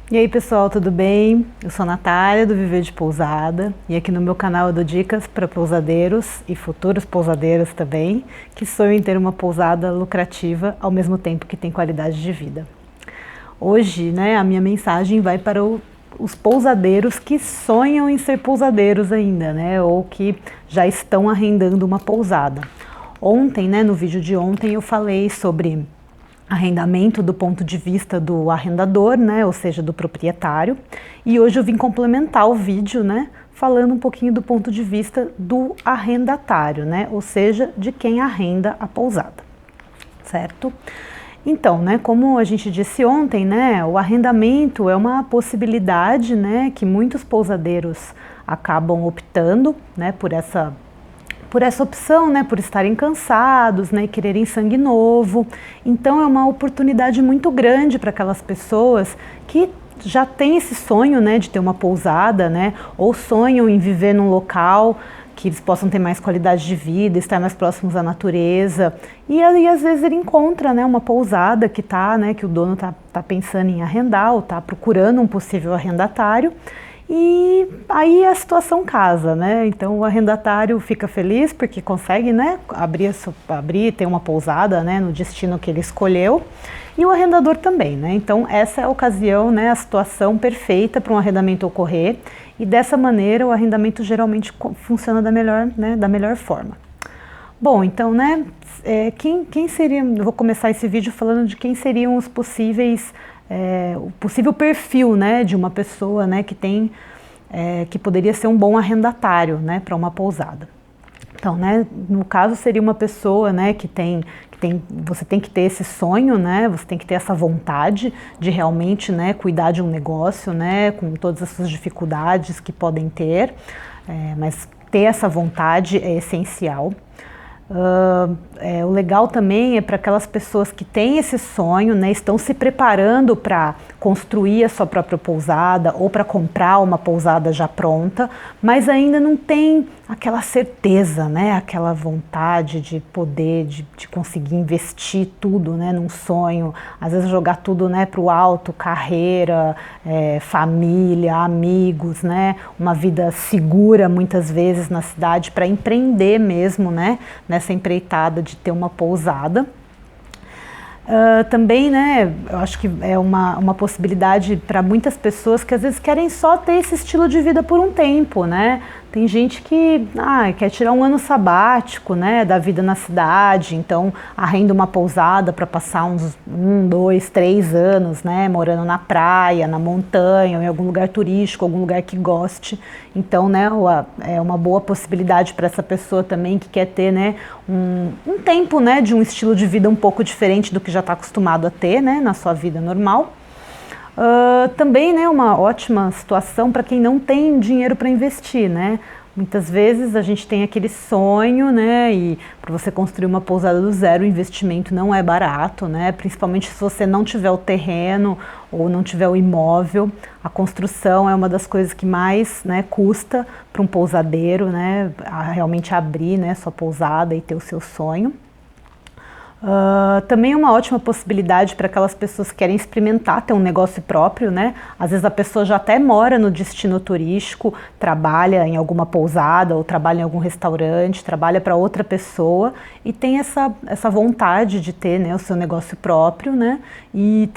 E aí pessoal, tudo bem? Eu sou a Natália do Viver de Pousada e aqui no meu canal eu dou dicas para pousadeiros e futuros pousadeiros também que sonham em ter uma pousada lucrativa ao mesmo tempo que tem qualidade de vida. Hoje, a minha mensagem vai para os pousadeiros que sonham em ser pousadeiros ainda, ou que já estão arrendando uma pousada. Ontem, no vídeo de ontem eu falei sobre arrendamento do ponto de vista do arrendador, ou seja, do proprietário. E hoje eu vim complementar o vídeo, falando um pouquinho do ponto de vista do arrendatário, ou seja, de quem arrenda a pousada, certo? Então, como a gente disse ontem, o arrendamento é uma possibilidade, que muitos pousadeiros acabam optando, por essa opção, por estarem cansados, e quererem sangue novo. Então é uma oportunidade muito grande para aquelas pessoas que já têm esse sonho, de ter uma pousada, ou sonham em viver num local que eles possam ter mais qualidade de vida, estar mais próximos à natureza. E aí às vezes ele encontra, uma pousada que que o dono tá pensando em arrendar ou está procurando um possível arrendatário. E aí a situação casa, então o arrendatário fica feliz porque consegue, abrir, ter uma pousada, no destino que ele escolheu, e o arrendador também, então essa é a ocasião, a situação perfeita para um arrendamento ocorrer, e dessa maneira o arrendamento geralmente funciona da melhor forma. Bom, então, quem seria, eu vou começar esse vídeo falando de quem seriam os possíveis, o possível perfil, de uma pessoa, que poderia ser um bom arrendatário, para uma pousada. Então, no caso seria uma pessoa, você tem que ter esse sonho, você tem que ter essa vontade de realmente, cuidar de um negócio, com todas as suas dificuldades que podem ter, mas ter essa vontade é essencial. O legal também é para aquelas pessoas que têm esse sonho, estão se preparando para construir a sua própria pousada ou para comprar uma pousada já pronta, mas ainda não tem aquela certeza, aquela vontade de poder, de conseguir investir tudo, num sonho, às vezes jogar tudo, para o alto, carreira, família, amigos, uma vida segura muitas vezes na cidade para empreender mesmo, nessa empreitada de ter uma pousada. Também, eu acho que é uma possibilidade para muitas pessoas que às vezes querem só ter esse estilo de vida por um tempo, Tem gente que quer tirar um ano sabático, da vida na cidade, então arrenda uma pousada para passar uns 1, 2, 3 anos, morando na praia, na montanha, em algum lugar turístico, algum lugar que goste. Então, é uma boa possibilidade para essa pessoa também que quer ter, um tempo, de um estilo de vida um pouco diferente do que já está acostumado a ter, na sua vida normal. Também, uma ótima situação para quem não tem dinheiro para investir, Muitas vezes a gente tem aquele sonho, e para você construir uma pousada do zero, o investimento não é barato, Principalmente se você não tiver o terreno ou não tiver o imóvel. A construção é uma das coisas que mais, custa para um pousadeiro, realmente abrir, sua pousada e ter o seu sonho. Também é uma ótima possibilidade para aquelas pessoas que querem experimentar ter um negócio próprio, Às vezes a pessoa já até mora no destino turístico, trabalha em alguma pousada ou trabalha em algum restaurante, trabalha para outra pessoa e tem essa vontade de ter, o seu negócio próprio, E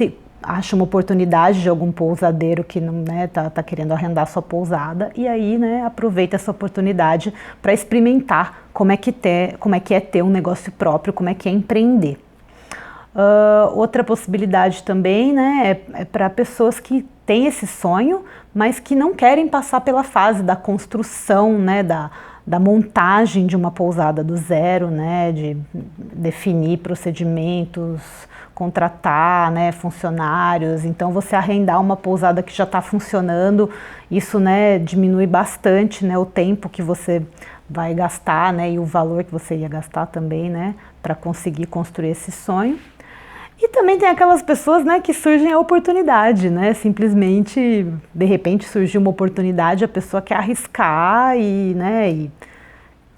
acha uma oportunidade de algum pousadeiro que não tá querendo arrendar sua pousada, e aí aproveita essa oportunidade para experimentar como é que é ter um negócio próprio, como é que é empreender. Outra possibilidade também é para pessoas que têm esse sonho, mas que não querem passar pela fase da construção, da montagem de uma pousada do zero, de definir procedimentos, contratar, funcionários. Então você arrendar uma pousada que já está funcionando, isso, diminui bastante, o tempo que você vai gastar, e o valor que você ia gastar também, para conseguir construir esse sonho. E também tem aquelas pessoas, que surgem a oportunidade, simplesmente, de repente surgiu uma oportunidade, a pessoa quer arriscar e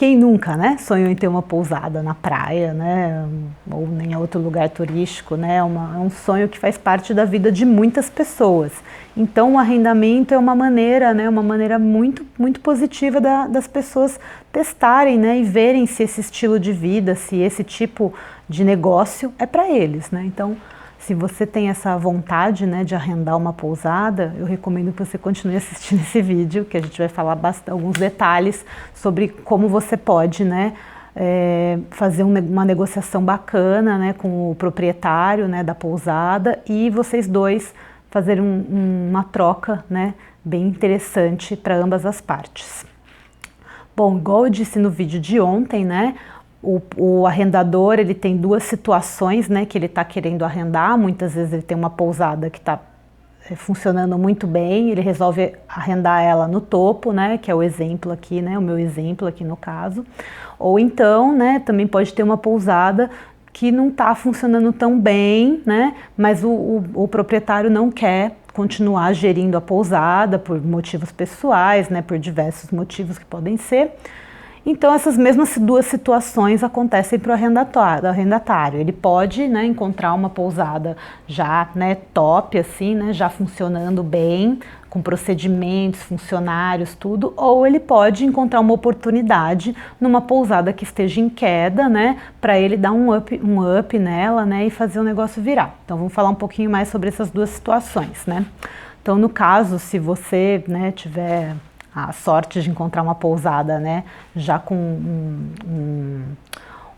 Quem nunca, né, sonhou em ter uma pousada na praia, né, ou em outro lugar turístico, né, é um sonho que faz parte da vida de muitas pessoas. Então o arrendamento é uma maneira, né, muito, muito positiva das pessoas testarem, né, e verem se esse estilo de vida, se esse tipo de negócio é para eles, né. Então, se você tem essa vontade, né, de arrendar uma pousada, eu recomendo que você continue assistindo esse vídeo, que a gente vai falar alguns detalhes sobre como você pode, né, fazer uma negociação bacana, né, com o proprietário, né, da pousada, e vocês dois fazerem uma troca, né, bem interessante para ambas as partes. Bom, igual eu disse no vídeo de ontem, né, o arrendador, ele tem duas situações, né, que ele está querendo arrendar. Muitas vezes ele tem uma pousada que está funcionando muito bem, ele resolve arrendar ela no topo, né, que é o exemplo aqui, né, o meu exemplo aqui no caso. Ou então, né, também pode ter uma pousada que não está funcionando tão bem, né, mas o proprietário não quer continuar gerindo a pousada por motivos pessoais, né, por diversos motivos que podem ser. Então essas mesmas duas situações acontecem para o arrendatário. Ele pode, né, encontrar uma pousada já, né, top, assim, né, já funcionando bem, com procedimentos, funcionários, tudo, ou ele pode encontrar uma oportunidade numa pousada que esteja em queda, né, para ele dar um up nela, né, e fazer o negócio virar. Então vamos falar um pouquinho mais sobre essas duas situações, né. Então no caso, se você, né, tiver a sorte de encontrar uma pousada, né, já com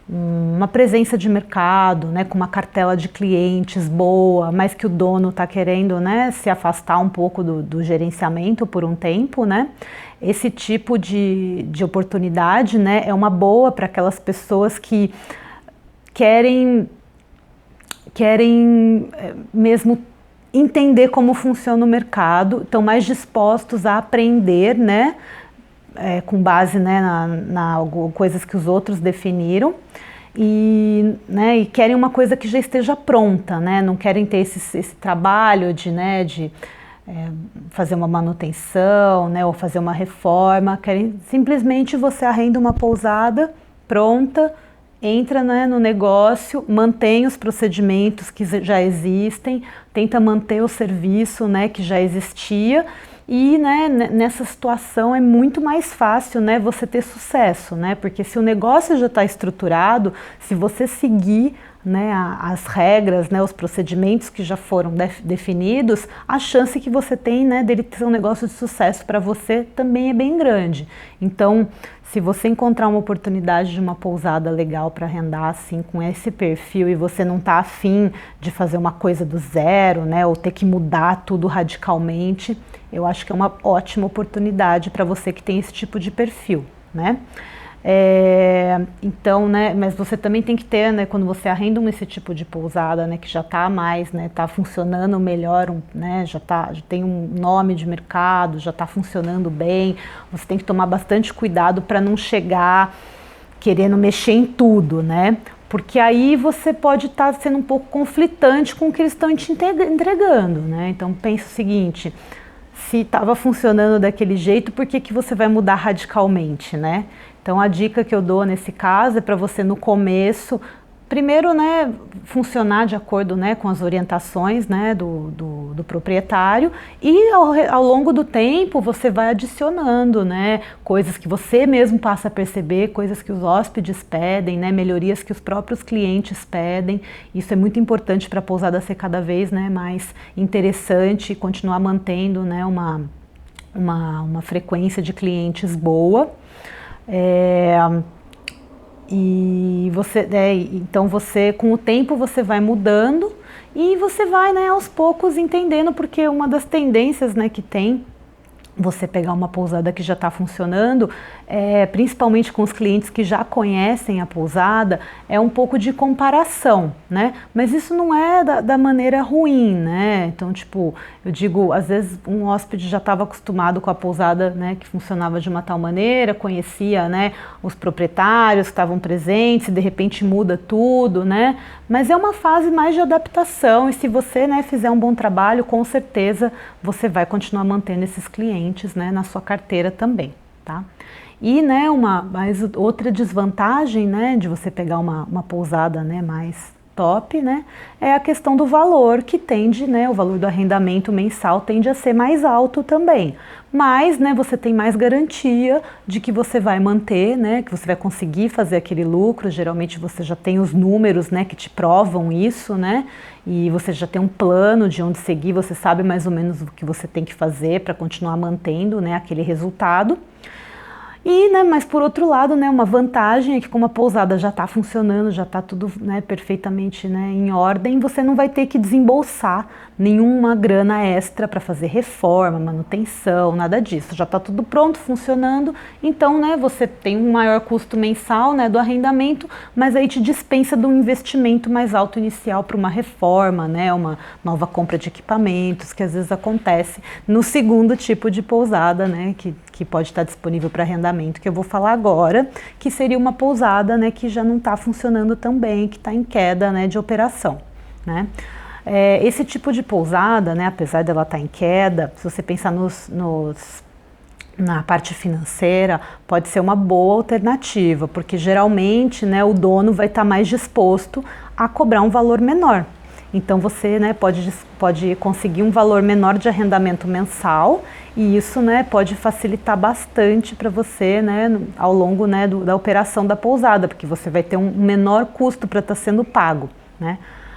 uma presença de mercado, né, com uma cartela de clientes boa, mas que o dono está querendo, né, se afastar um pouco do gerenciamento por um tempo, né, esse tipo de oportunidade, né, é uma boa para aquelas pessoas que querem mesmo entender como funciona o mercado, estão mais dispostos a aprender, né, com base, né, na coisas que os outros definiram, né, e querem uma coisa que já esteja pronta, né, não querem ter esse trabalho de fazer uma manutenção, né, ou fazer uma reforma, querem simplesmente você arrenda uma pousada pronta, entra, né, no negócio, mantém os procedimentos que já existem, tenta manter o serviço, né, que já existia, e, né, nessa situação é muito mais fácil, né, você ter sucesso, né, porque se o negócio já está estruturado, se você seguir, né, as regras, né, os procedimentos que já foram definidos, a chance que você tem, né, dele ter um negócio de sucesso para você também é bem grande. Então, se você encontrar uma oportunidade de uma pousada legal para arrendar, assim, com esse perfil, e você não está afim de fazer uma coisa do zero, né, ou ter que mudar tudo radicalmente, eu acho que é uma ótima oportunidade para você que tem esse tipo de perfil, né? Então, né, mas você também tem que ter, né, quando você arrenda esse tipo de pousada, né, que já está mais, né, está funcionando melhor, né, já tem um nome de mercado, já está funcionando bem, você tem que tomar bastante cuidado para não chegar querendo mexer em tudo, né, porque aí você pode estar sendo um pouco conflitante com o que eles estão te entregando, né, então pensa o seguinte: se estava funcionando daquele jeito, por que você vai mudar radicalmente, né? Então a dica que eu dou nesse caso é para você no começo, primeiro, né, funcionar de acordo, né, com as orientações, né, do proprietário, e ao longo do tempo você vai adicionando, né, coisas que você mesmo passa a perceber, coisas que os hóspedes pedem, né, melhorias que os próprios clientes pedem. Isso é muito importante para a pousada ser cada vez, né, mais interessante e continuar mantendo, né, uma frequência de clientes boa. E você, então você, com o tempo você vai mudando e você vai, né, aos poucos entendendo, porque uma das tendências, né, que tem você pegar uma pousada que já está funcionando, principalmente com os clientes que já conhecem a pousada, é um pouco de comparação, né? Mas isso não é da maneira ruim, né? Então, tipo, eu digo, às vezes um hóspede já estava acostumado com a pousada, né, que funcionava de uma tal maneira, conhecia, né, os proprietários que estavam presentes, e de repente muda tudo, né? Mas é uma fase mais de adaptação, e se você, né, fizer um bom trabalho, com certeza você vai continuar mantendo esses clientes, né, na sua carteira também. tá? E, né, mas outra desvantagem, né, de você pegar uma pousada, né, mais top, né, é a questão do valor, que tende, né, o valor do arrendamento mensal tende a ser mais alto também. Mas, né, você tem mais garantia de que você vai manter, né, que você vai conseguir fazer aquele lucro. Geralmente você já tem os números, né, que te provam isso, né, e você já tem um plano de onde seguir, você sabe mais ou menos o que você tem que fazer para continuar mantendo, né, aquele resultado. E, né, mas por outro lado, né, uma vantagem é que como a pousada já está funcionando, já está tudo, né, perfeitamente, né, em ordem, você não vai ter que desembolsar nenhuma grana extra para fazer reforma, manutenção, nada disso. Já está tudo pronto, funcionando, então, né, você tem um maior custo mensal, né, do arrendamento, mas aí te dispensa de um investimento mais alto inicial para uma reforma, né, uma nova compra de equipamentos, que às vezes acontece no segundo tipo de pousada, né, que pode estar disponível para arrendamento, que eu vou falar agora, que seria uma pousada, né, que já não está funcionando tão bem, que está em queda, né, de operação, né. Esse tipo de pousada, né, apesar dela estar em queda, se você pensar na parte financeira, pode ser uma boa alternativa, porque geralmente, né, o dono vai estar mais disposto a cobrar um valor menor. Então você, né, pode conseguir um valor menor de arrendamento mensal, e isso, né, pode facilitar bastante para você, né, ao longo, né, da operação da pousada, porque você vai ter um menor custo para estar sendo pago, né.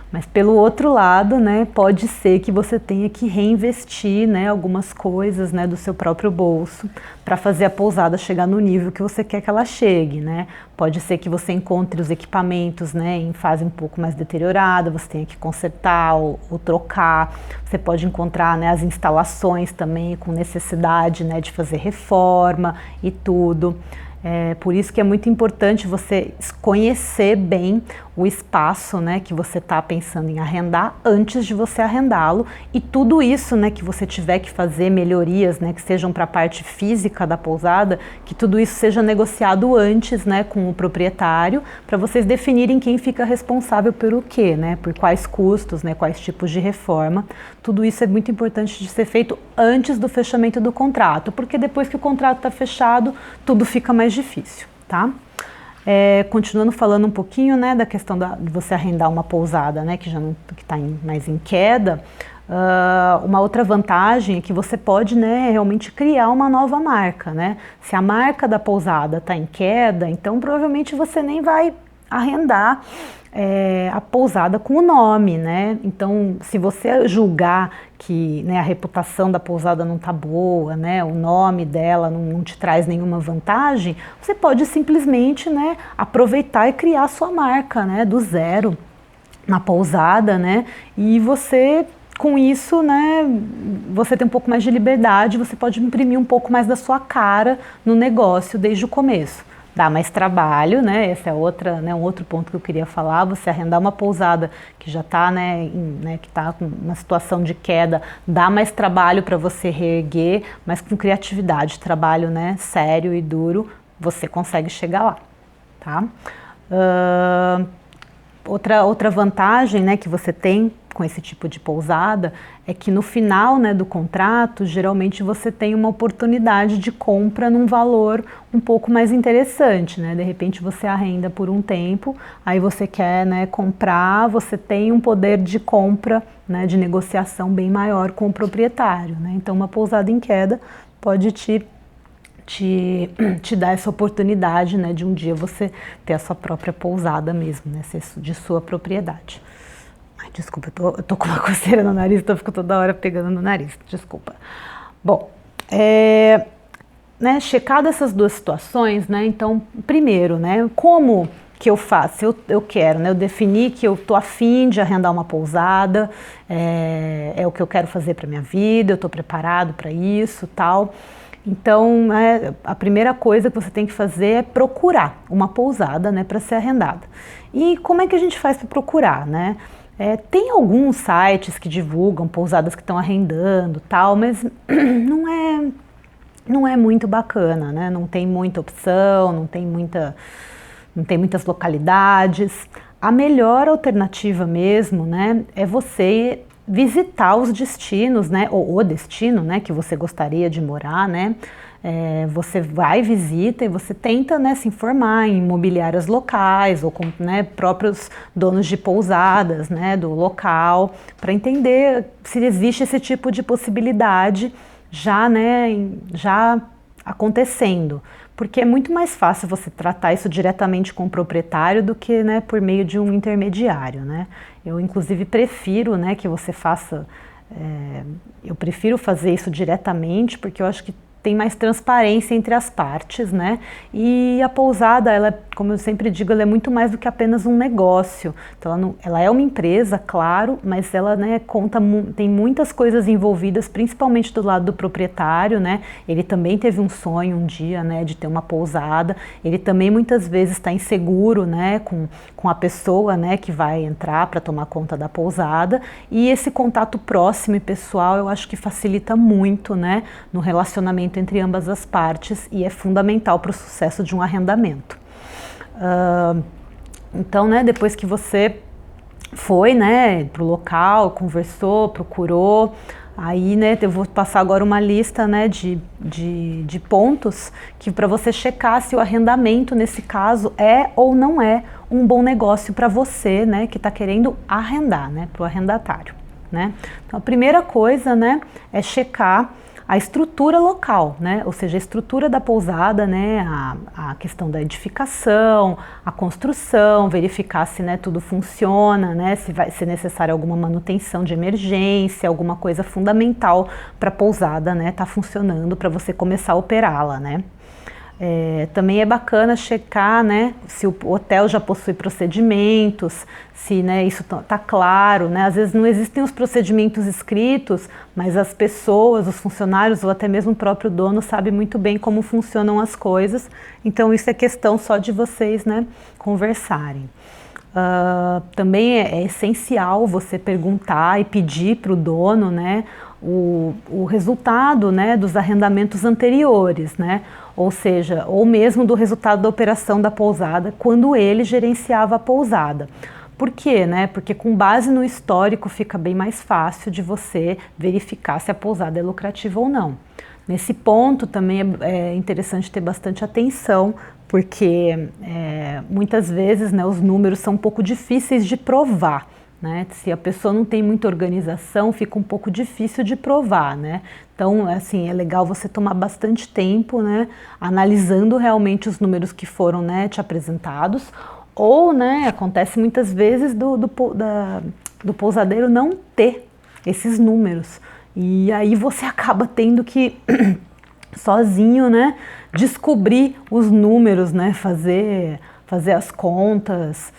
Mas pelo outro lado, né, pode ser que você tenha que reinvestir, né, algumas coisas, né, do seu próprio bolso para fazer a pousada chegar no nível que você quer que ela chegue, né. Pode ser que você encontre os equipamentos, né, em fase um pouco mais deteriorada, você tenha que consertar ou trocar. Você pode encontrar, né, as instalações também com necessidade, né, de fazer reforma e tudo. Por isso que é muito importante você conhecer bem o espaço, né, que você está pensando em arrendar antes de você arrendá-lo, e tudo isso, né, que você tiver que fazer melhorias, né, que sejam para a parte física da pousada, que tudo isso seja negociado antes, né, com o proprietário, para vocês definirem quem fica responsável pelo quê, né, por quais custos, né, quais tipos de reforma. Tudo isso é muito importante de ser feito antes do fechamento do contrato, porque depois que o contrato está fechado, tudo fica mais difícil, tá? Continuando falando um pouquinho, né, da questão de você arrendar uma pousada, né, que já não está mais em queda. Uma outra vantagem é que você pode, né, realmente criar uma nova marca, né? Se a marca da pousada está em queda, então provavelmente você nem vai arrendar a pousada com o nome, né? Então, se você julgar que, né, a reputação da pousada não está boa, né, o nome dela não te traz nenhuma vantagem, você pode simplesmente, né, aproveitar e criar a sua marca, né, do zero na pousada, né? E você, com isso, né, você tem um pouco mais de liberdade, você pode imprimir um pouco mais da sua cara no negócio desde o começo. Dá mais trabalho, né? Esse é um outro ponto que eu queria falar. Você arrendar uma pousada que já está, né, que está com uma situação de queda, dá mais trabalho para você reerguer, mas com criatividade, trabalho, né, sério e duro, você consegue chegar lá, tá? Outra vantagem, né, que você tem com esse tipo de pousada é que no final, né, do contrato, geralmente você tem uma oportunidade de compra num valor um pouco mais interessante, né? De repente você arrenda por um tempo, aí você quer, né, comprar, você tem um poder de compra, né, de negociação bem maior com o proprietário, né? Então uma pousada em queda pode te dar essa oportunidade, né, de um dia você ter a sua própria pousada mesmo, né, ser de sua propriedade. Ai, desculpa, eu tô com uma coceira no nariz, então eu fico toda hora pegando no nariz, desculpa. Bom, né, checado essas duas situações, né, então, primeiro, né, como que eu faço? Eu quero, né, eu defini que eu tô afim de arrendar uma pousada, é o que eu quero fazer para minha vida, eu tô preparado para isso, tal. Então, a primeira coisa que você tem que fazer é procurar uma pousada, né, para ser arrendada. E como é que a gente faz para procurar, né? Tem alguns sites que divulgam pousadas que estão arrendando, tal, mas não é muito bacana, né? Não tem muita opção, não tem muitas localidades. A melhor alternativa mesmo, né, é você visitar os destinos, né, ou o destino, né, que você gostaria de morar, né, Você vai, visita e você tenta, né, se informar em imobiliárias locais ou com, né, próprios donos de pousadas, né, do local, para entender se existe esse tipo de possibilidade já, né, já acontecendo. Porque é muito mais fácil você tratar isso diretamente com o proprietário do que, né, por meio de um intermediário, né? Eu, inclusive, prefiro, né, que você faça... eu prefiro fazer isso diretamente porque eu acho que tem mais transparência entre as partes, né? E a pousada, ela, como eu sempre digo, ela é muito mais do que apenas um negócio. Então, ela é uma empresa, claro, mas ela, né, tem muitas coisas envolvidas, principalmente do lado do proprietário, né? Ele também teve um sonho um dia, né, de ter uma pousada. Ele também muitas vezes está inseguro, né, com a pessoa, né, que vai entrar para tomar conta da pousada. E esse contato próximo e pessoal, eu acho que facilita muito, né, no relacionamento entre ambas as partes e é fundamental para o sucesso de um arrendamento. Então, né, depois que você foi, né, para o local, conversou, procurou, aí, né, eu vou passar agora uma lista, né, de pontos que para você checar se o arrendamento, nesse caso, é ou não é um bom negócio para você, né, que está querendo arrendar, né, para o arrendatário, né. Então, a primeira coisa, né, é checar a estrutura local, né? Ou seja, a estrutura da pousada, né? A questão da edificação, a construção, verificar se, né, tudo funciona, né? Se vai ser necessária alguma manutenção de emergência, alguma coisa fundamental para a pousada, né? Tá funcionando para você começar a operá-la, né? Também é bacana checar, né, se o hotel já possui procedimentos, se, né, isso tá claro, né? Às vezes não existem os procedimentos escritos, mas as pessoas, os funcionários ou até mesmo o próprio dono sabe muito bem como funcionam as coisas. Então isso é questão só de vocês, né, conversarem. Também é essencial você perguntar e pedir para o dono, né, o resultado, né, dos arrendamentos anteriores, né? Ou seja, ou mesmo do resultado da operação da pousada quando ele gerenciava a pousada. Por quê, né? Porque com base no histórico fica bem mais fácil de você verificar se a pousada é lucrativa ou não. Nesse ponto também é interessante ter bastante atenção, porque muitas vezes, né, os números são um pouco difíceis de provar. Né? Se a pessoa não tem muita organização, fica um pouco difícil de provar, né? Então, assim, é legal você tomar bastante tempo, né, analisando realmente os números que foram, né, te apresentados, ou, né, acontece muitas vezes do pousadeiro não ter esses números, e aí você acaba tendo que sozinho, né, descobrir os números, né, fazer as contas,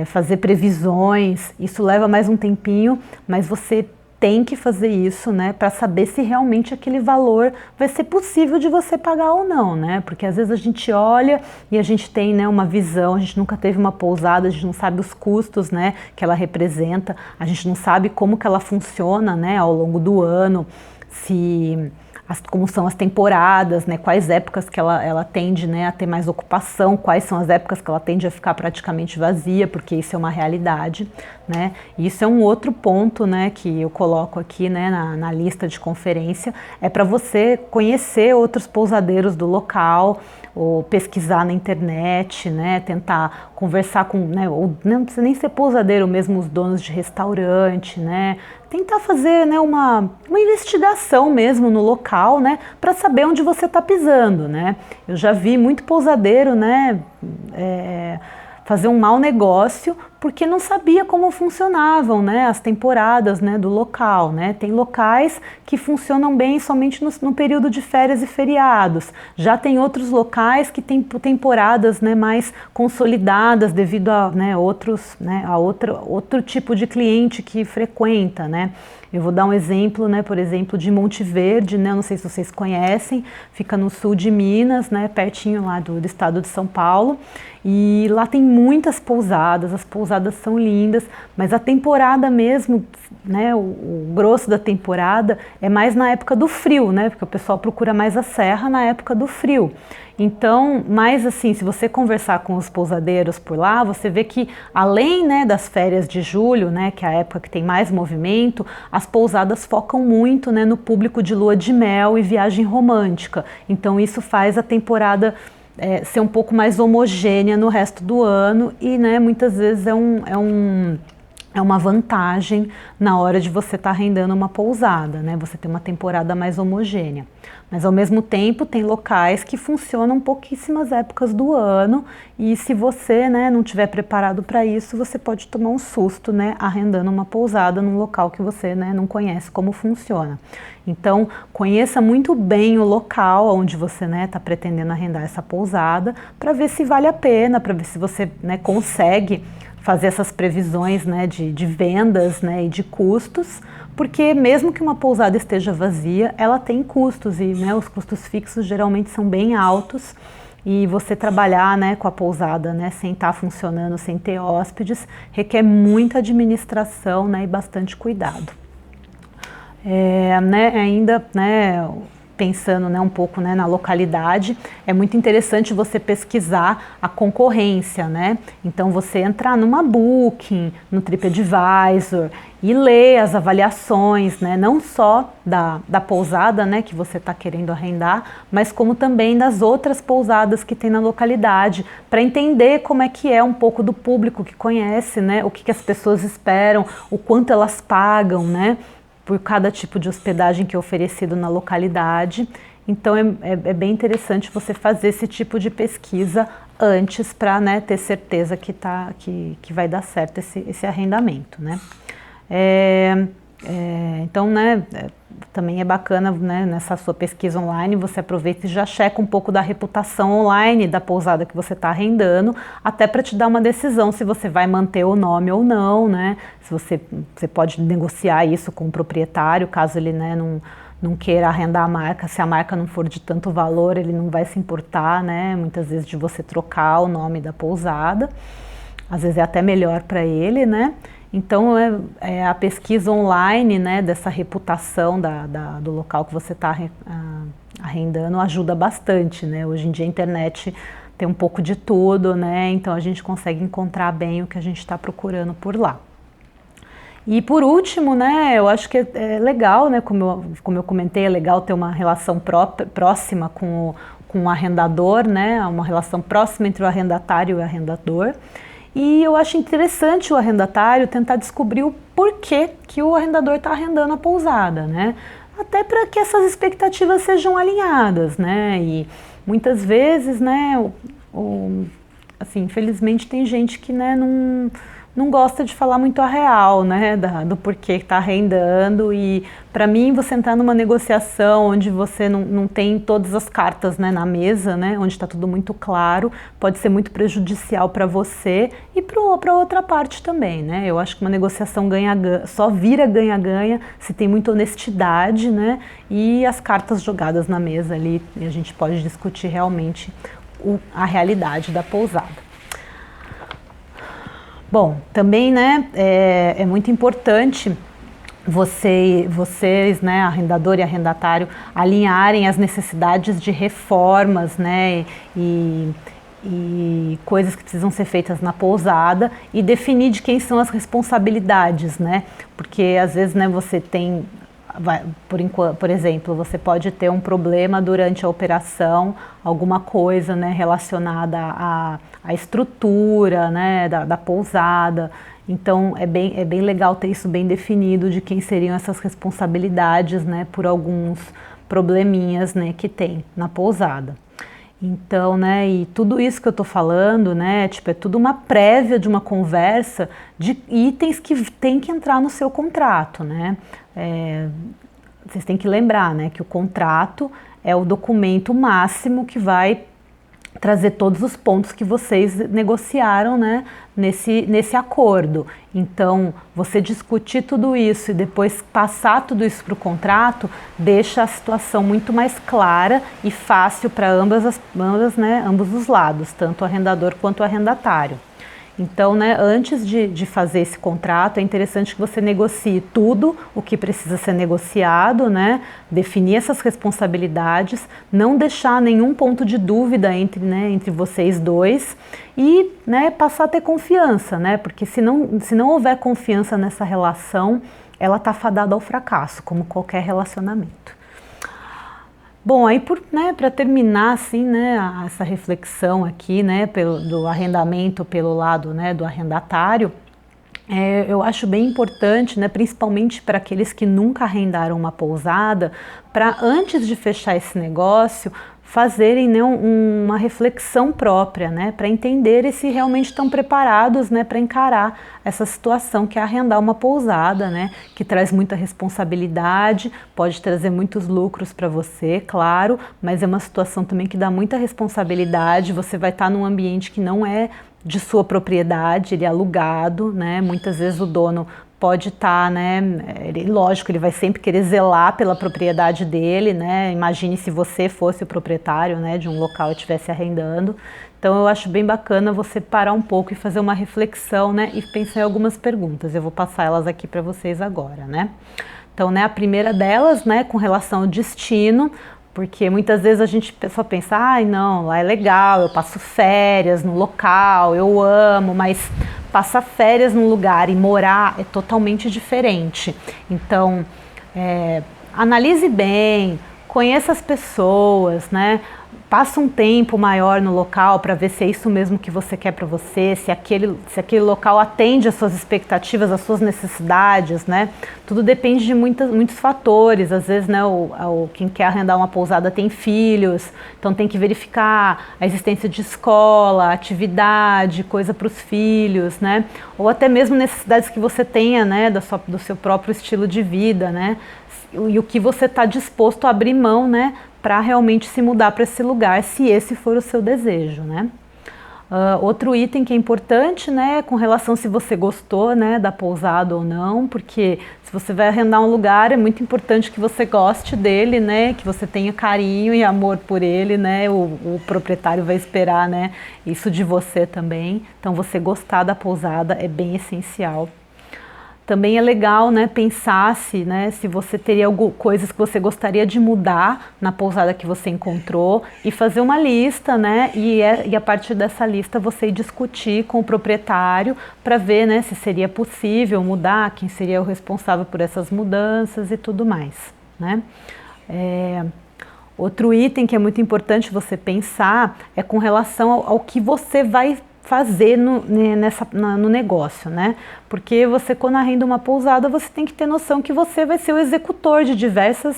fazer previsões. Isso leva mais um tempinho, mas você tem que fazer isso, né, para saber se realmente aquele valor vai ser possível de você pagar ou não, né? Porque às vezes a gente olha e a gente tem, né, uma visão, a gente nunca teve uma pousada, a gente não sabe os custos, né, que ela representa, a gente não sabe como que ela funciona, né, ao longo do ano, como são as temporadas, né, quais épocas que ela tende, né, a ter mais ocupação, quais são as épocas que ela tende a ficar praticamente vazia, porque isso é uma realidade, né? E isso é um outro ponto, né, que eu coloco aqui, né, na lista de conferência, é para você conhecer outros pousadeiros do local, ou pesquisar na internet, né, tentar conversar com, né, ou não precisa nem ser pousadeiro mesmo, os donos de restaurante, né, tentar fazer, né, uma investigação mesmo no local, né, para saber onde você está pisando, né. Eu já vi muito pousadeiro, né, fazer um mau negócio porque não sabia como funcionavam, né, as temporadas, né, do local, né. Tem locais que funcionam bem somente no período de férias e feriados. Já tem outros locais que têm temporadas, né, mais consolidadas devido a, né, outro tipo de cliente que frequenta, né. Eu vou dar um exemplo, né, por exemplo, de Monte Verde, né, não sei se vocês conhecem, fica no sul de Minas, né, pertinho lá do estado de São Paulo, e lá tem muitas pousadas, as pousadas pousadas são lindas, mas a temporada mesmo, né, o grosso da temporada é mais na época do frio, né, porque o pessoal procura mais a serra na época do frio. Então, mas assim, se você conversar com os pousadeiros por lá, você vê que além, né, das férias de julho, né, que é a época que tem mais movimento, as pousadas focam muito, né, no público de lua de mel e viagem romântica. Então isso faz a temporada ser um pouco mais homogênea no resto do ano e, né, muitas vezes é uma vantagem na hora de você estar arrendando uma pousada, né? Você ter uma temporada mais homogênea. Mas ao mesmo tempo tem locais que funcionam pouquíssimas épocas do ano e se você, né, não estiver preparado para isso, você pode tomar um susto, né, arrendando uma pousada num local que você, né, não conhece como funciona. Então conheça muito bem o local onde você, né, está pretendendo arrendar essa pousada para ver se vale a pena, para ver se você, né, consegue fazer essas previsões, né, de vendas, né, e de custos, porque mesmo que uma pousada esteja vazia, ela tem custos e, né, os custos fixos geralmente são bem altos e você trabalhar, né, com a pousada, né, sem estar funcionando, sem ter hóspedes, requer muita administração, né, e bastante cuidado. Né, ainda, né, pensando, né, um pouco, né, na localidade, é muito interessante você pesquisar a concorrência, né? Então você entrar numa Booking, no TripAdvisor e ler as avaliações, né, não só da pousada, né, que você está querendo arrendar, mas como também das outras pousadas que tem na localidade, para entender como é que é um pouco do público que conhece, né, o que as pessoas esperam, o quanto elas pagam, né, por cada tipo de hospedagem que é oferecido na localidade. Então é bem interessante você fazer esse tipo de pesquisa antes para, né, ter certeza que vai dar certo esse arrendamento, né? Então, né, também é bacana, né, nessa sua pesquisa online, você aproveita e já checa um pouco da reputação online da pousada que você está arrendando, até para te dar uma decisão se você vai manter o nome ou não, né? Se você pode negociar isso com o proprietário, caso ele, né, não queira arrendar a marca, se a marca não for de tanto valor, ele não vai se importar, né, muitas vezes de você trocar o nome da pousada, às vezes é até melhor para ele, né? Então a pesquisa online, né, dessa reputação do local que você está arrendando ajuda bastante, né? Hoje em dia a internet tem um pouco de tudo, né? Então a gente consegue encontrar bem o que a gente está procurando por lá. E por último, né, eu acho que é legal, né, como eu comentei, é legal ter uma relação próxima com o arrendador, né, uma relação próxima entre o arrendatário e o arrendador. E eu acho interessante o arrendatário tentar descobrir o porquê que o arrendador está arrendando a pousada, né? Até para que essas expectativas sejam alinhadas, né? E muitas vezes, né, assim, infelizmente tem gente que, né, não gosta de falar muito a real, né, do porquê que está arrendando. E para mim, você entrar numa negociação onde você não tem todas as cartas, né, na mesa, né, onde está tudo muito claro, pode ser muito prejudicial para você e para outra parte também, né? Eu acho que uma negociação só vira ganha-ganha se tem muita honestidade, né, e as cartas jogadas na mesa ali, e a gente pode discutir realmente a realidade da pousada. Bom, também, né, é muito importante vocês, né, arrendador e arrendatário, alinharem as necessidades de reformas, né, e coisas que precisam ser feitas na pousada e definir de quem são as responsabilidades, né, porque às vezes, né, você tem... Por exemplo, você pode ter um problema durante a operação, alguma coisa, né, relacionada à estrutura, né, da pousada. Então é bem legal ter isso bem definido de quem seriam essas responsabilidades, né, por alguns probleminhas, né, que tem na pousada. Então, né, e tudo isso que eu tô falando, né, tipo, é tudo uma prévia de uma conversa de itens que tem que entrar no seu contrato, né. Vocês têm que lembrar, né, que o contrato é o documento máximo que vai trazer todos os pontos que vocês negociaram, né, nesse acordo. Então, você discutir tudo isso e depois passar tudo isso para o contrato, deixa a situação muito mais clara e fácil para ambos os lados, tanto o arrendador quanto o arrendatário. Então, né, antes de fazer esse contrato, é interessante que você negocie tudo o que precisa ser negociado, né, definir essas responsabilidades, não deixar nenhum ponto de dúvida entre vocês dois e, né, passar a ter confiança, né, porque se não houver confiança nessa relação, ela está fadada ao fracasso, como qualquer relacionamento. Bom, aí para terminar assim, né, essa reflexão aqui, né, do arrendamento pelo lado, né, do arrendatário, eu acho bem importante, né, principalmente para aqueles que nunca arrendaram uma pousada, para antes de fechar esse negócio, fazerem, né, uma reflexão própria, né, para entenderem se realmente estão preparados, né, para encarar essa situação que é arrendar uma pousada, né, que traz muita responsabilidade, pode trazer muitos lucros para você, claro, mas é uma situação também que dá muita responsabilidade. Você vai estar num ambiente que não é de sua propriedade, ele é alugado, né, muitas vezes o dono pode estar, né, lógico, ele vai sempre querer zelar pela propriedade dele, né, imagine se você fosse o proprietário, né, de um local e estivesse arrendando. Então eu acho bem bacana você parar um pouco e fazer uma reflexão, né, e pensar em algumas perguntas. Eu vou passar elas aqui para vocês agora, né. Então, né, a primeira delas, né, com relação ao destino, porque muitas vezes a gente só pensa, ai não, lá é legal, eu passo férias no local, eu amo, mas passar férias num lugar e morar é totalmente diferente. Então, analise bem, conheça as pessoas, né? Passa um tempo maior no local para ver se é isso mesmo que você quer para você, se aquele local atende às suas expectativas, às suas necessidades, né? Tudo depende de muitos fatores. Às vezes, né, quem quer arrendar uma pousada tem filhos, então tem que verificar a existência de escola, atividade, coisa para os filhos, né? Ou até mesmo necessidades que você tenha, né, do seu próprio estilo de vida, né? E o que você está disposto a abrir mão, né, para realmente se mudar para esse lugar, se esse for o seu desejo, né? Outro item que é importante, né, com relação se você gostou, né, da pousada ou não, porque se você vai arrendar um lugar, é muito importante que você goste dele, né, que você tenha carinho e amor por ele, né, o proprietário vai esperar, né, isso de você também. Então você gostar da pousada é bem essencial. Também é legal, né, pensar se você teria coisas que você gostaria de mudar na pousada que você encontrou e fazer uma lista, né, e a partir dessa lista você discutir com o proprietário para ver, né, se seria possível mudar, quem seria o responsável por essas mudanças e tudo mais, né. Outro item que é muito importante você pensar é com relação ao que você vai fazer no negócio, né? Porque você, quando arrenda uma pousada, você tem que ter noção que você vai ser o executor de diversas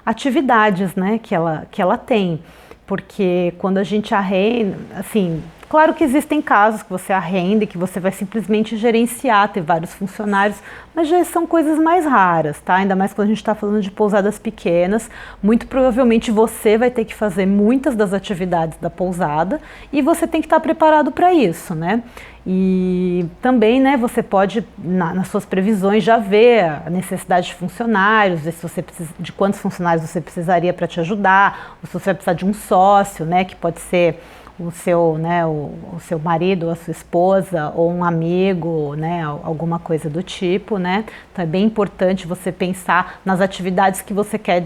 atividades, né, que ela tem. Porque quando a gente arrenda, assim, claro que existem casos que você arrenda e que você vai simplesmente gerenciar, ter vários funcionários, mas já são coisas mais raras, tá? Ainda mais quando a gente está falando de pousadas pequenas. Muito provavelmente você vai ter que fazer muitas das atividades da pousada e você tem que estar preparado para isso, né? E também, né, você pode, nas suas previsões, já ver a necessidade de funcionários, ver se você de quantos funcionários você precisaria para te ajudar, ou se você vai precisar de um sócio, né, que pode ser o seu, né, o seu marido, a sua esposa, ou um amigo, né, alguma coisa do tipo, né. Então é bem importante você pensar nas atividades que você quer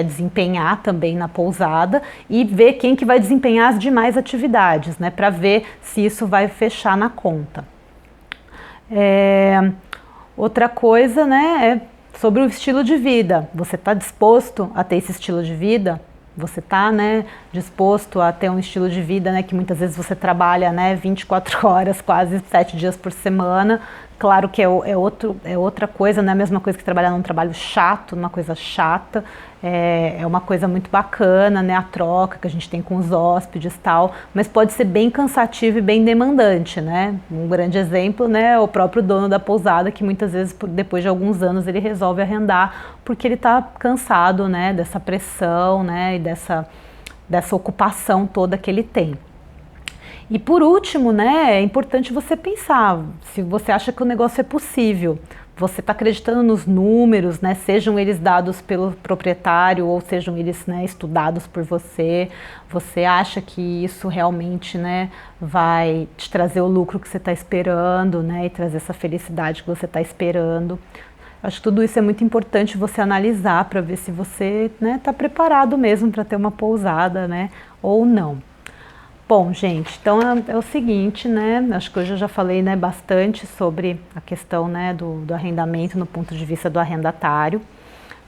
desempenhar também na pousada e ver quem que vai desempenhar as demais atividades, né, para ver se isso vai fechar na conta. Outra coisa, né, é sobre o estilo de vida. Você está disposto a ter esse estilo de vida? Você está, né, disposto a ter um estilo de vida, né, que muitas vezes você trabalha, né, 24 horas, quase 7 dias por semana. Claro que é outra coisa, não é a mesma coisa que trabalhar num trabalho chato, numa coisa chata. É uma coisa muito bacana, né, a troca que a gente tem com os hóspedes e tal, mas pode ser bem cansativo e bem demandante, né? Um grande exemplo, né, é o próprio dono da pousada, que muitas vezes, depois de alguns anos, ele resolve arrendar porque ele está cansado, né, dessa pressão, né, e dessa ocupação toda que ele tem. E por último, né, é importante você pensar se você acha que o negócio é possível, você está acreditando nos números, né? Sejam eles dados pelo proprietário ou sejam eles, né, estudados por você. Você acha que isso realmente, né, vai te trazer o lucro que você está esperando, né, e trazer essa felicidade que você está esperando. Acho que tudo isso é muito importante você analisar para ver se você, né, está preparado mesmo para ter uma pousada, né, ou não. Bom, gente, então é o seguinte, né? Acho que hoje eu já falei, né, bastante sobre a questão, né, do arrendamento no ponto de vista do arrendatário.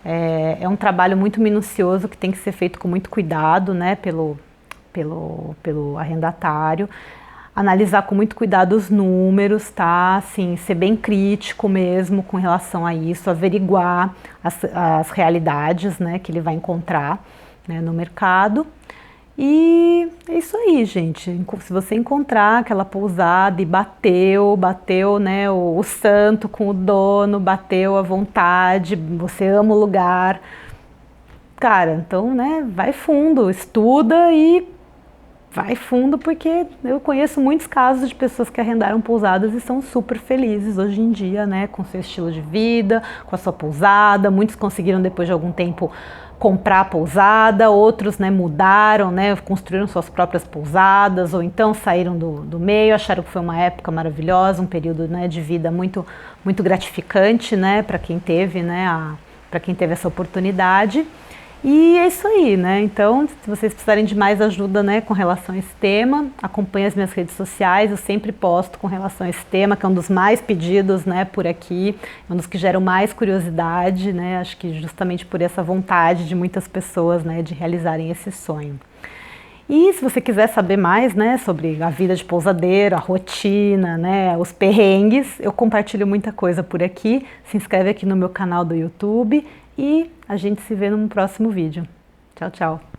É um trabalho muito minucioso que tem que ser feito com muito cuidado, né, pelo arrendatário. Analisar com muito cuidado os números, tá? Assim, ser bem crítico mesmo com relação a isso, averiguar as realidades, né, que ele vai encontrar, né, no mercado. E é isso aí, gente. Se você encontrar aquela pousada e bateu, né, o santo com o dono, bateu à vontade, você ama o lugar, cara, então, né, vai fundo, estuda e vai fundo, porque eu conheço muitos casos de pessoas que arrendaram pousadas e são super felizes hoje em dia, né, com seu estilo de vida, com a sua pousada. Muitos conseguiram depois de algum tempo comprar a pousada, outros, né, mudaram, né, construíram suas próprias pousadas, ou então saíram do meio, acharam que foi uma época maravilhosa, um período, né, de vida muito, muito gratificante, né, para quem teve, né, para quem teve essa oportunidade. E é isso aí, né? Então, se vocês precisarem de mais ajuda, né, com relação a esse tema, acompanhe as minhas redes sociais, eu sempre posto com relação a esse tema, que é um dos mais pedidos, né, por aqui, é um dos que geram mais curiosidade, né? Acho que justamente por essa vontade de muitas pessoas, né, de realizarem esse sonho. E se você quiser saber mais, né, sobre a vida de pousadeiro, a rotina, né, os perrengues, eu compartilho muita coisa por aqui. Se inscreve aqui no meu canal do YouTube e a gente se vê no próximo vídeo. Tchau, tchau!